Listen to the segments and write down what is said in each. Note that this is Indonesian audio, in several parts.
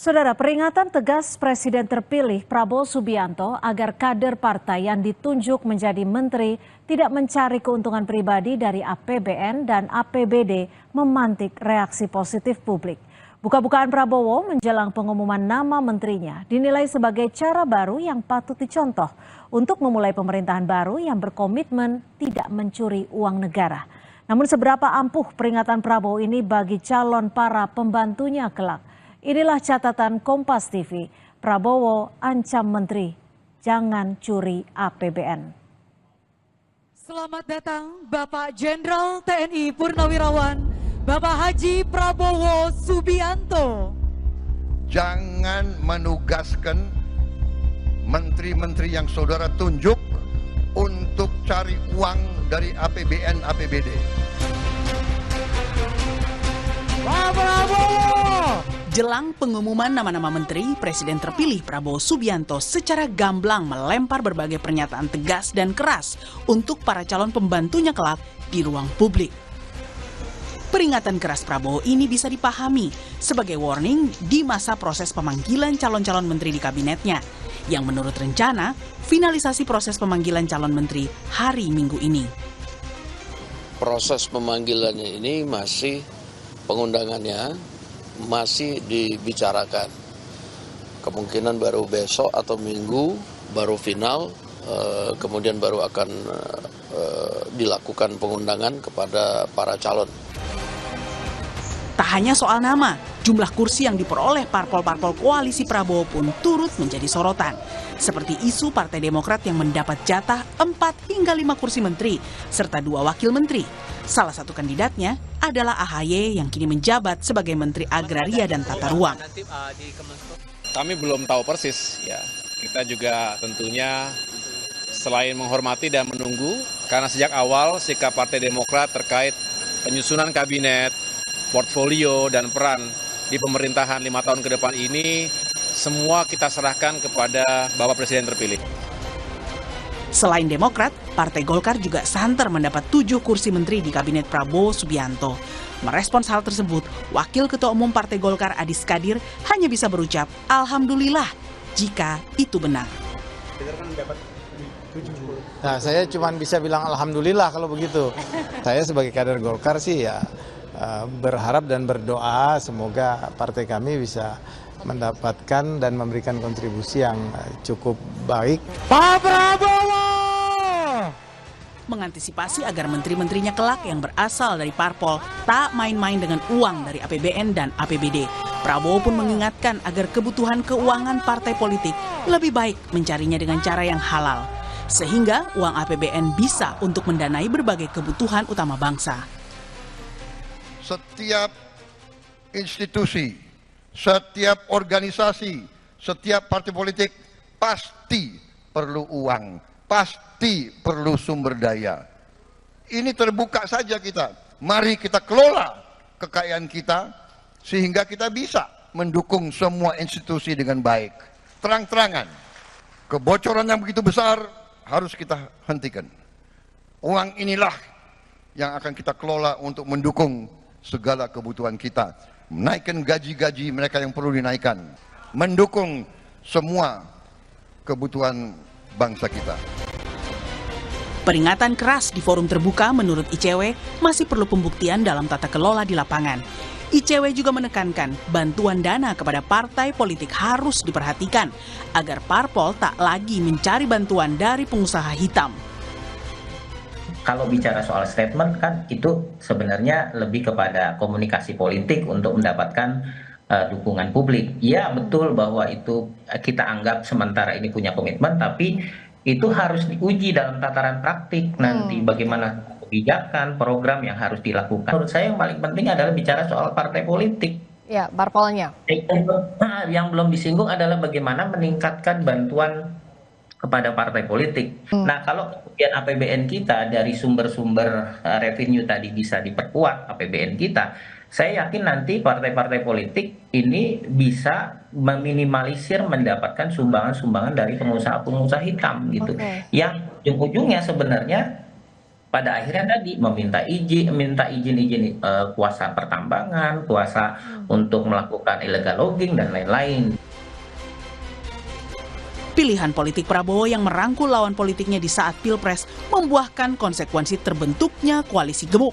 Saudara, peringatan tegas Presiden terpilih Prabowo Subianto agar kader partai yang ditunjuk menjadi menteri tidak mencari keuntungan pribadi dari APBN dan APBD memantik reaksi positif publik. Buka-bukaan Prabowo menjelang pengumuman nama menterinya dinilai sebagai cara baru yang patut dicontoh untuk memulai pemerintahan baru yang berkomitmen tidak mencuri uang negara. Namun seberapa ampuh peringatan Prabowo ini bagi calon para pembantunya kelak? Inilah catatan Kompas TV. Prabowo ancam menteri, jangan curi APBN. Selamat datang Bapak Jenderal TNI Purnawirawan, Bapak Haji Prabowo Subianto. Jangan menugaskan menteri-menteri yang saudara tunjuk untuk cari uang dari APBN, APBD. Pak Prabowo! Jelang pengumuman nama-nama menteri, Presiden terpilih Prabowo Subianto secara gamblang melempar berbagai pernyataan tegas dan keras untuk para calon pembantunya kelak di ruang publik. Peringatan keras Prabowo ini bisa dipahami sebagai warning di masa proses pemanggilan calon-calon menteri di kabinetnya, yang menurut rencana finalisasi proses pemanggilan calon menteri hari Minggu ini. Proses pemanggilannya ini pengundangannya masih dibicarakan. Kemungkinan baru besok atau minggu baru final, kemudian baru akan dilakukan pengundangan kepada para calon. Tak hanya soal nama, jumlah kursi yang diperoleh parpol-parpol koalisi Prabowo pun turut menjadi sorotan. Seperti isu Partai Demokrat yang mendapat jatah 4 hingga 5 kursi menteri, serta 2 wakil menteri. Salah satu kandidatnya adalah AHY yang kini menjabat sebagai Menteri Agraria dan Tata Ruang. Kami belum tahu persis, ya. Kita juga tentunya selain menghormati dan menunggu, karena sejak awal sikap Partai Demokrat terkait penyusunan kabinet, portfolio dan peran di pemerintahan 5 tahun ke depan ini, semua kita serahkan kepada Bapak Presiden terpilih. Selain Demokrat, Partai Golkar juga santer mendapat 7 kursi menteri di kabinet Prabowo Subianto. Merespons hal tersebut, Wakil Ketua Umum Partai Golkar Adis Kadir hanya bisa berucap Alhamdulillah jika itu benar. Nah, saya cuma bisa bilang Alhamdulillah kalau begitu. Saya sebagai kader Golkar sih ya berharap dan berdoa semoga partai kami bisa mendapatkan dan memberikan kontribusi yang cukup baik. Pak Prabowo! Mengantisipasi agar menteri-menterinya kelak yang berasal dari parpol tak main-main dengan uang dari APBN dan APBD. Prabowo pun mengingatkan agar kebutuhan keuangan partai politik lebih baik mencarinya dengan cara yang halal, sehingga uang APBN bisa untuk mendanai berbagai kebutuhan utama bangsa. Setiap institusi, setiap organisasi, setiap partai politik pasti perlu uang, pasti perlu sumber daya. Ini terbuka saja kita. Mari kita kelola kekayaan kita sehingga kita bisa mendukung semua institusi dengan baik. Terang-terangan, kebocoran yang begitu besar harus kita hentikan. Uang inilah yang akan kita kelola untuk mendukung segala kebutuhan kita. Menaikkan gaji-gaji mereka yang perlu dinaikkan. Mendukung semua kebutuhan bangsa kita. Peringatan keras di forum terbuka menurut ICW masih perlu pembuktian dalam tata kelola di lapangan. ICW juga menekankan bantuan dana kepada partai politik harus diperhatikan agar parpol tak lagi mencari bantuan dari pengusaha hitam. Kalau bicara soal statement kan itu sebenarnya lebih kepada komunikasi politik untuk mendapatkan dukungan publik. Ya betul bahwa itu kita anggap sementara ini punya komitmen, tapi itu harus diuji dalam tataran praktik nanti bagaimana kebijakan, program yang harus dilakukan. Menurut saya yang paling penting adalah bicara soal partai politik. Ya, parpolnya. Yang belum disinggung adalah bagaimana meningkatkan bantuan kepada partai politik. Nah, kalau kemudian APBN kita dari sumber-sumber revenue tadi bisa diperkuat APBN kita, saya yakin nanti partai-partai politik ini bisa meminimalisir mendapatkan sumbangan-sumbangan dari pengusaha-pengusaha hitam gitu. Yang ujung-ujungnya sebenarnya pada akhirnya tadi minta izin kuasa pertambangan, kuasa untuk melakukan illegal logging dan lain-lain. Pilihan politik Prabowo yang merangkul lawan politiknya di saat Pilpres membuahkan konsekuensi terbentuknya koalisi gemuk.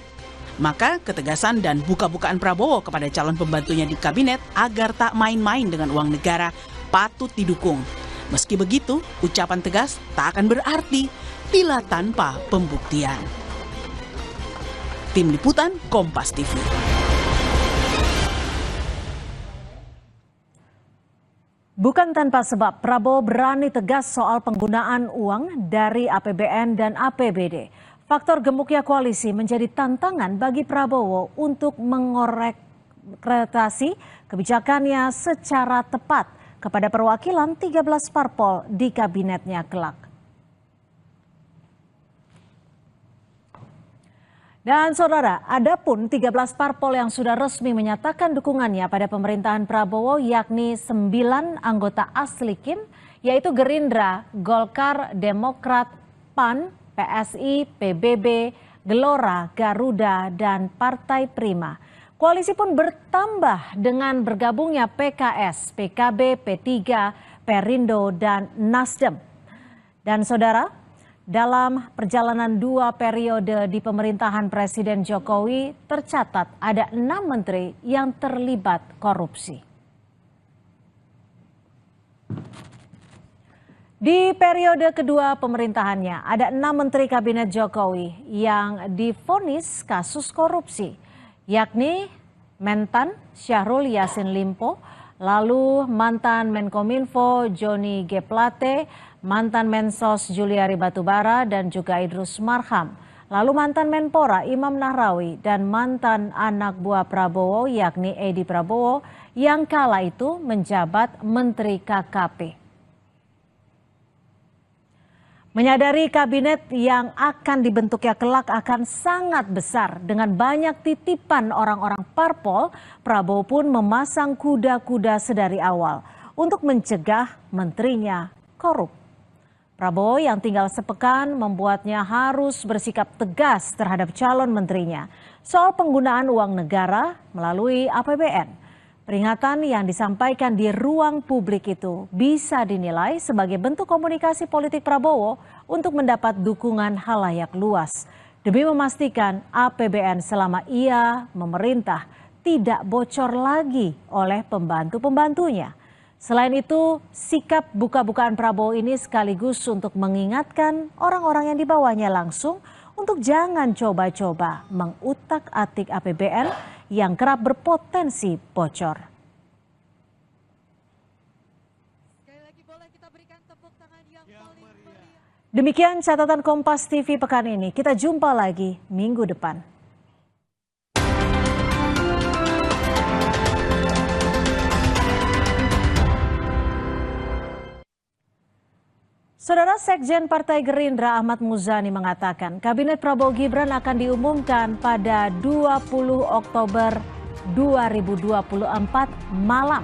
Maka ketegasan dan buka-bukaan Prabowo kepada calon pembantunya di kabinet agar tak main-main dengan uang negara patut didukung. Meski begitu, ucapan tegas tak akan berarti bila tanpa pembuktian. Tim Liputan Kompas TV. Bukan tanpa sebab, Prabowo berani tegas soal penggunaan uang dari APBN dan APBD. Faktor gemuknya koalisi menjadi tantangan bagi Prabowo untuk mengorektasi kebijakannya secara tepat kepada perwakilan 13 parpol di kabinetnya kelak. Dan saudara, ada pun 13 parpol yang sudah resmi menyatakan dukungannya pada pemerintahan Prabowo, yakni 9 anggota asli KIM, yaitu Gerindra, Golkar, Demokrat, PAN, PSI, PBB, Gelora, Garuda, dan Partai Prima. Koalisi pun bertambah dengan bergabungnya PKS, PKB, P3, Perindo, dan Nasdem. Dan saudara, dalam perjalanan 2 periode di pemerintahan Presiden Jokowi, tercatat ada 6 menteri yang terlibat korupsi. Di periode kedua pemerintahannya, ada 6 menteri kabinet Jokowi yang divonis kasus korupsi, yakni Mentan Syahrul Yassin Limpo, lalu mantan Menkominfo Johnny G. Plate, mantan Mensos Juliari Batubara dan juga Idrus Marham, lalu mantan Menpora Imam Nahrawi dan mantan anak buah Prabowo yakni Edi Prabowo yang kala itu menjabat Menteri KKP. Menyadari kabinet yang akan dibentuknya kelak akan sangat besar dengan banyak titipan orang-orang parpol, Prabowo pun memasang kuda-kuda sedari awal untuk mencegah menterinya korup. Prabowo yang tinggal sepekan membuatnya harus bersikap tegas terhadap calon menterinya soal penggunaan uang negara melalui APBN. Peringatan yang disampaikan di ruang publik itu bisa dinilai sebagai bentuk komunikasi politik Prabowo untuk mendapat dukungan halayak luas demi memastikan APBN selama ia memerintah tidak bocor lagi oleh pembantu-pembantunya. Selain itu, sikap buka-bukaan Prabowo ini sekaligus untuk mengingatkan orang-orang yang dibawahnya langsung untuk jangan coba-coba mengutak-atik APBN yang kerap berpotensi bocor. Demikian catatan Kompas TV pekan ini. Kita jumpa lagi minggu depan. Saudara, Sekjen Partai Gerindra Ahmad Muzani mengatakan Kabinet Prabowo Gibran akan diumumkan pada 20 Oktober 2024 malam.